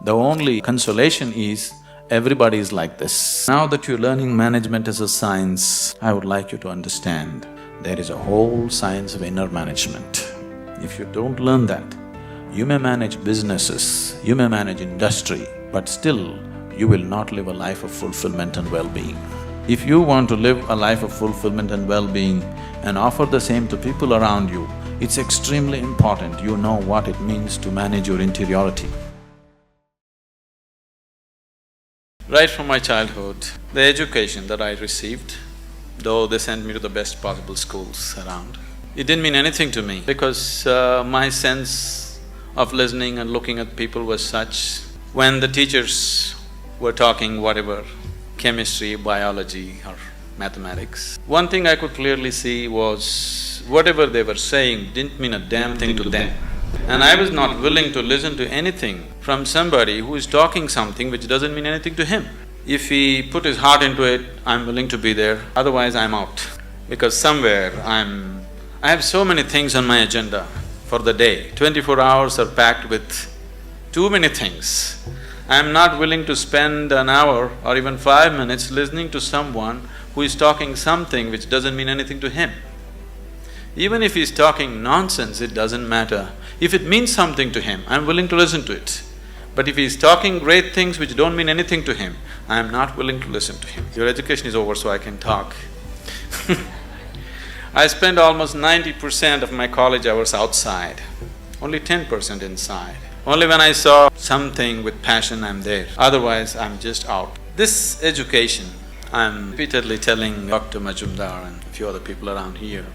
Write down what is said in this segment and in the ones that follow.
The only consolation is, everybody is like this. Now that you're learning management as a science, I would like you to understand, there is a whole science of inner management. If you don't learn that, you may manage businesses, you may manage industry, but still you will not live a life of fulfillment and well-being. If you want to live a life of fulfillment and well-being and offer the same to people around you, it's extremely important you know what it means to manage your interiority. Right from my childhood, the education that I received, though they sent me to the best possible schools around, it didn't mean anything to me because my sense of listening and looking at people was such, when the teachers were talking whatever, chemistry, biology or mathematics, one thing I could clearly see was whatever they were saying didn't mean a damn thing to them. And I was not willing to listen to anything from somebody who is talking something which doesn't mean anything to him. If he put his heart into it, I'm willing to be there, otherwise I'm out. Because somewhere I have so many things on my agenda for the day. 24 hours are packed with too many things. I'm not willing to spend an hour or even 5 minutes listening to someone who is talking something which doesn't mean anything to him. Even if he's talking nonsense, it doesn't matter. If it means something to him, I'm willing to listen to it. But if he's talking great things which don't mean anything to him, I'm not willing to listen to him. Your education is over, so I can talk. I spent almost 90% of my college hours outside, only 10% inside. Only when I saw something with passion, I'm there, otherwise I'm just out. This education, I'm repeatedly telling Dr. Majumdar and a few other people around here,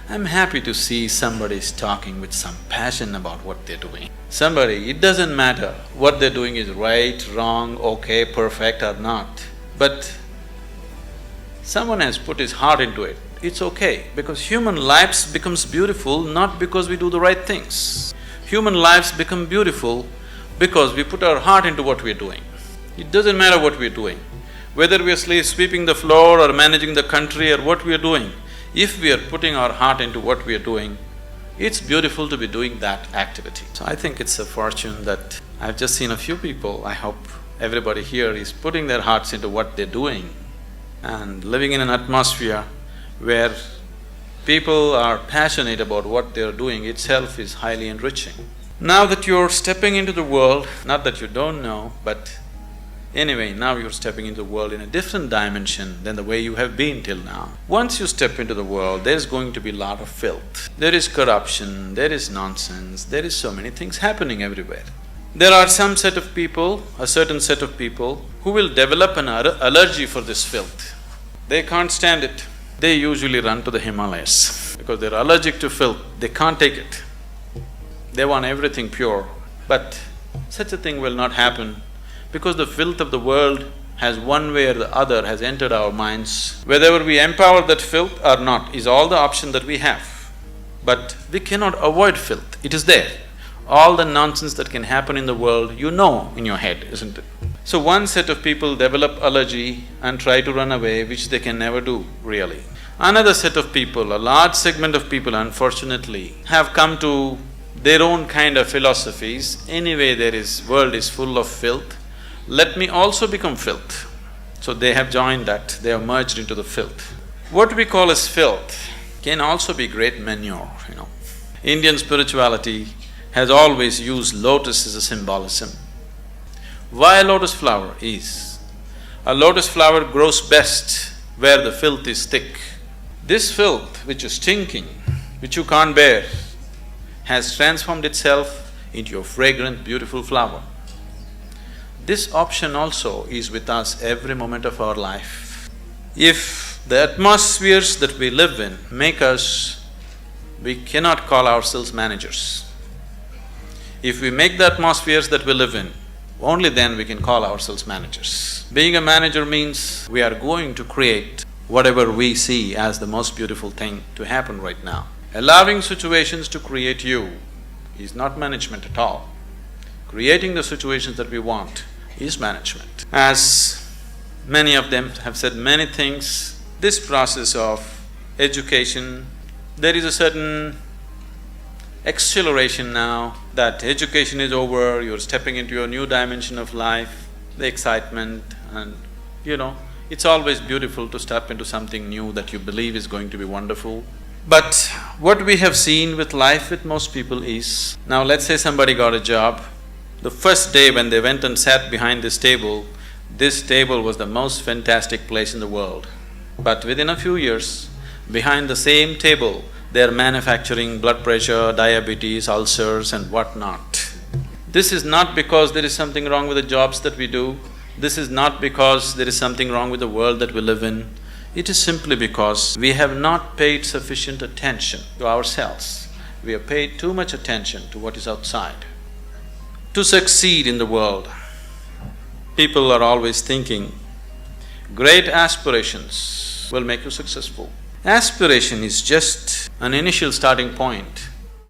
I'm happy to see somebody's talking with some passion about what they're doing. Somebody, it doesn't matter what they're doing is right, wrong, okay, perfect or not, but someone has put his heart into it, it's okay, because human lives becomes beautiful not because we do the right things. Human lives become beautiful because we put our heart into what we're doing. It doesn't matter what we're doing, whether we're sweeping the floor or managing the country or what we're doing, if we are putting our heart into what we are doing, it's beautiful to be doing that activity. So I think it's a fortune that I've just seen a few people, I hope everybody here is putting their hearts into what they're doing and living in an atmosphere where people are passionate about what they're doing itself is highly enriching. Now that you're stepping into the world, not that you don't know, but anyway, now you're stepping into the world in a different dimension than the way you have been till now. Once you step into the world, there's going to be a lot of filth. There is corruption, there is nonsense, there is so many things happening everywhere. There are some set of people, a certain set of people, who will develop an allergy for this filth. They can't stand it. They usually run to the Himalayas because they're allergic to filth, they can't take it. They want everything pure, but such a thing will not happen because the filth of the world has one way or the other has entered our minds. Whether we empower that filth or not is all the option that we have. But we cannot avoid filth, it is there. All the nonsense that can happen in the world, you know in your head, isn't it? So one set of people develop allergy and try to run away, which they can never do, really. Another set of people, a large segment of people unfortunately, have come to their own kind of philosophies. Anyway, world is full of filth, let me also become filth. So they have joined that, they have merged into the filth. What we call as filth can also be great manure, you know. Indian spirituality has always used lotus as a symbolism. Why a lotus flower is? A lotus flower grows best where the filth is thick. This filth which is stinking, which you can't bear, has transformed itself into a fragrant, beautiful flower. This option also is with us every moment of our life. If the atmospheres that we live in make us, we cannot call ourselves managers. If we make the atmospheres that we live in, only then we can call ourselves managers. Being a manager means we are going to create whatever we see as the most beautiful thing to happen right now. Allowing situations to create you is not management at all. Creating the situations that we want is management. As many of them have said many things, this process of education, there is a certain exhilaration now that education is over, you're stepping into your new dimension of life, the excitement and it's always beautiful to step into something new that you believe is going to be wonderful. But what we have seen with life with most people is, now let's say somebody got a job, the first day when they went and sat behind this table was the most fantastic place in the world. But within a few years, behind the same table, they're manufacturing blood pressure, diabetes, ulcers and whatnot. This is not because there is something wrong with the jobs that we do, this is not because there is something wrong with the world that we live in. It is simply because we have not paid sufficient attention to ourselves. We have paid too much attention to what is outside. To succeed in the world, people are always thinking, great aspirations will make you successful. Aspiration is just an initial starting point.